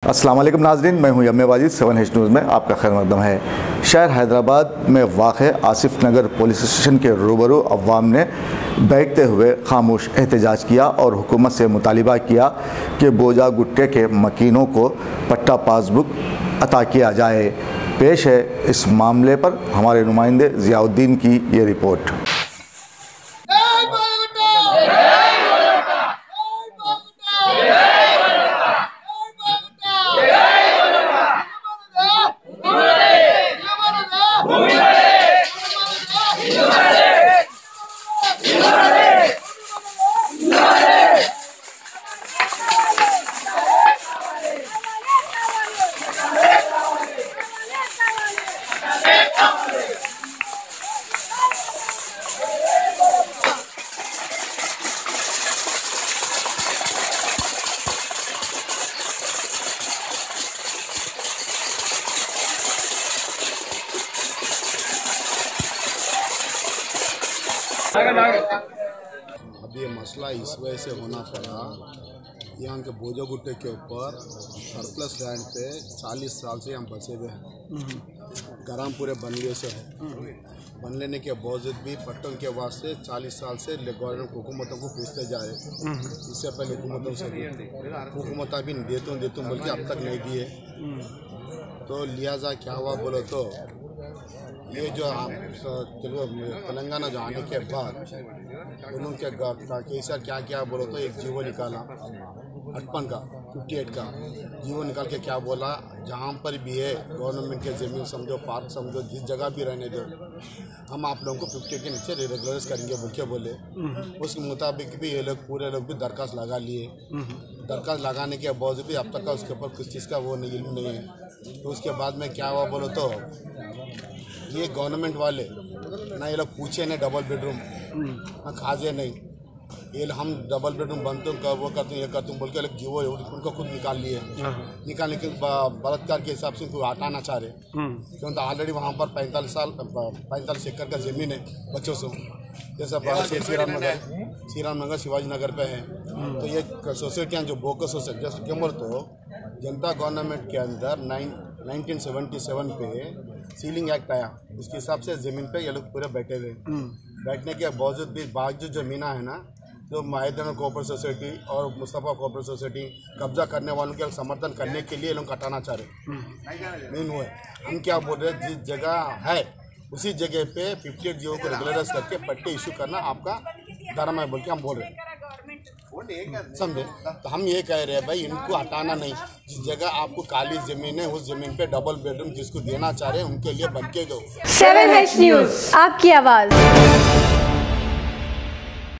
अस्सलाम वालेकुम नाज़रीन, मैं हूं यम्मे वाजिद। 7H न्यूज़ में आपका खैर मकदम है। शहर हैदराबाद में वाक़े आसिफ नगर पुलिस स्टेशन के रूबरू अवाम ने बैठते हुए खामोश एहतजाज किया और हुकूमत से मुतालिबा किया कि बोझा गुट्टे के मकीनों को पट्टा पासबुक अता किया जाए। पेश है इस मामले पर हमारे नुमाइंदे ज़ियाउद्दीन की ये रिपोर्ट। अब ये मसला इस वजह से होना पड़ा, यहाँ के बोझा गुट्टे के ऊपर सरप्लस लैंड पे 40 साल से हम बसे हुए हैं। गरम पूरे बन गए से है, बन लेने के बावजूद भी पट्टों के वास्ते 40 साल से गवर्नमेंट हुकूमतों को पूछते जा रहे। इससे पहले हुकूमतों से हुकूमत भी देतूँ बोल के अब तक नहीं दिए। तो लिहाजा क्या हुआ बोलो तो ये जो तेलंगाना जो आने के बाद उन्होंने केसर क्या क्या बोलो तो एक जीवो निकाला 58 का 58 का जीवो निकाल के क्या बोला, जहाँ पर भी है गवर्नमेंट के ज़मीन समझो, पार्क समझो, जिस जगह भी रहने दो, हम आप लोगों को 58 के नीचे रेगुलराइज करेंगे बोल के बोले। उसके मुताबिक भी ये लोग पूरे लोग भी दरख्वास्त लगा लिए। दरख्वास्त लगाने के बावजूद भी अब तक का उसके ऊपर किस चीज़ का वो इल्म नहीं है। तो उसके बाद में क्या हुआ बोलो तो ये गवर्नमेंट वाले ना ये लोग पूछे नहीं डबल बेडरूम ना खाजे नहीं, ये हम डबल बेडरूम बनते कर वो करते ये करते बोल के जीवो उनको खुद निकाल लिए। निकालने के बलात्कार के हिसाब से उनको हटाना चाह रहे, क्योंकि ऑलरेडी वहाँ पर 45 एकड़ का ज़मीन है बच्चों से, जैसा श्री राम नगर शिवाजी नगर पे है। तो ये सोसाइटियाँ जो बोकस सोसाइटी जैसे क्या बोल तो जनता गवर्नमेंट के अंदर 1977 पे सीलिंग एक्ट आया, उसके हिसाब से ज़मीन पे ये लोग पूरे बैठे हुए। बैठने के बावजूद भी बाकी जो ज़मीन है ना, जो माहिदन कोऑपरेटिव सोसाइटी और मुस्तफ़ा कोऑपरेटिव सोसाइटी कब्जा करने वालों के समर्थन करने के लिए लोग हटाना चाह रहे। मेन हुए हम क्या बोल रहे हैं, जिस जगह है उसी जगह पे 58 जीवों को रेगुलराइज करके पट्टे इशू करना आपका धर्म है बोल के हम बोल रहे हैं, समझे। तो हम ये कह रहे हैं भाई इनको हटाना नहीं, जिस जगह आपको खाली जमीन है उस जमीन पे डबल बेडरूम जिसको देना चाह रहे हैं उनके लिए बन के दो। 7H न्यूज़, आपकी आवाज़।